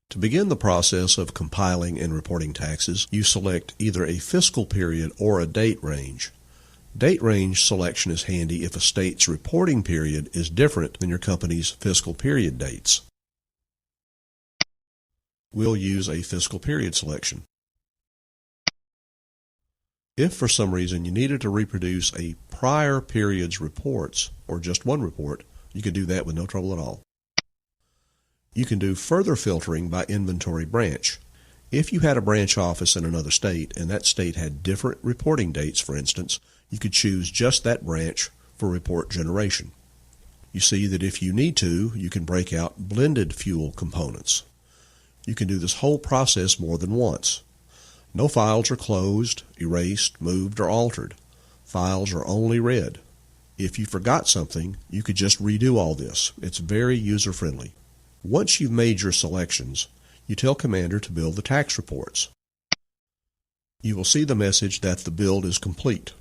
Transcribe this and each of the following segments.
To begin the process of compiling and reporting taxes, you select either a fiscal period or a date range. Date range selection is handy if a state's reporting period is different than your company's fiscal period dates. We'll use a fiscal period selection. If for some reason you needed to reproduce a prior period's reports, or just one report, you could do that with no trouble at all. You can do further filtering by inventory branch. If you had a branch office in another state and that state had different reporting dates, for instance, you could choose just that branch for report generation. You see that if you need to, you can break out blended fuel components. You can do this whole process more than once. No files are closed, erased, moved, or altered. Files are only read. If you forgot something, you could just redo all this. It's very user-friendly. Once you've made your selections, you tell Commander to build the tax reports. You will see the message that the build is complete.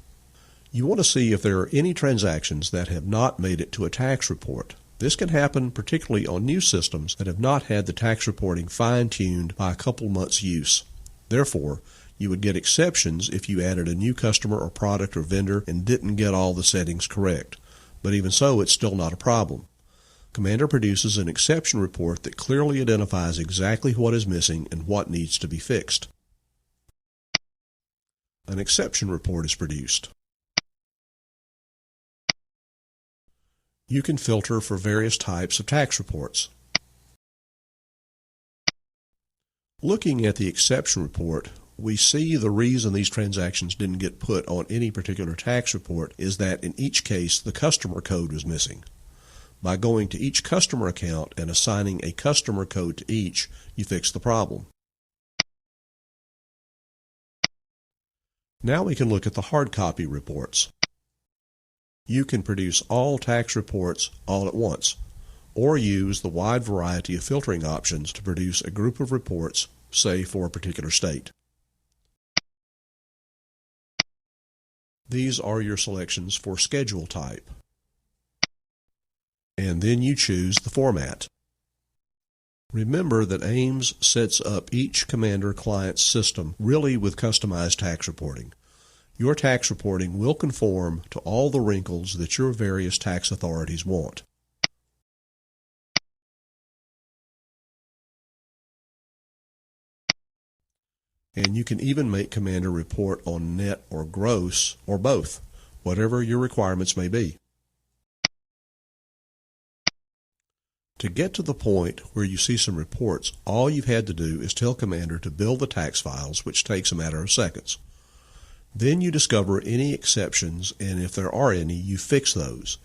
You want to see if there are any transactions that have not made it to a tax report. This can happen particularly on new systems that have not had the tax reporting fine-tuned by a couple months' use. Therefore, you would get exceptions if you added a new customer or product or vendor and didn't get all the settings correct. But even so, it's still not a problem. Commander produces an exception report that clearly identifies exactly what is missing and what needs to be fixed. An exception report is produced. You can filter for various types of tax reports. Looking at the exception report, we see the reason these transactions didn't get put on any particular tax report is that in each case the customer code was missing. By going to each customer account and assigning a customer code to each, you fix the problem. Now we can look at the hard copy reports. You can produce all tax reports all at once, or use the wide variety of filtering options to produce a group of reports, say for a particular state. These are your selections for schedule type. And then you choose the format. Remember that Ames sets up each Commander client's system really with customized tax reporting. Your tax reporting will conform to all the wrinkles that your various tax authorities want. And you can even make Commander report on net or gross, or both, whatever your requirements may be. To get to the point where you see some reports, all you've had to do is tell Commander to build the tax files, which takes a matter of seconds. Then you discover any exceptions, and if there are any, you fix those.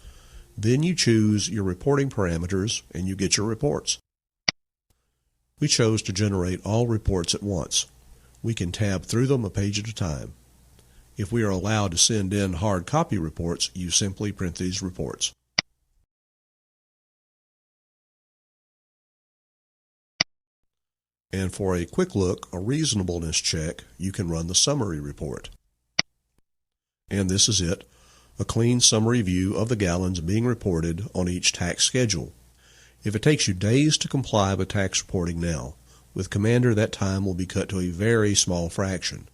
Then you choose your reporting parameters, and you get your reports. We chose to generate all reports at once. We can tab through them a page at a time. If we are allowed to send in hard copy reports, you simply print these reports. And for a quick look, a reasonableness check, you can run the summary report. And this is it, a clean summary view of the gallons being reported on each tax schedule. If it takes you days to comply with tax reporting now, with Commander that time will be cut to a very small fraction.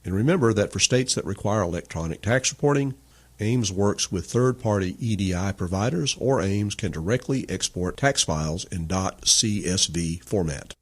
And remember that for states that require electronic tax reporting, Ames works with third-party EDI providers, or Ames can directly export tax files in .csv format.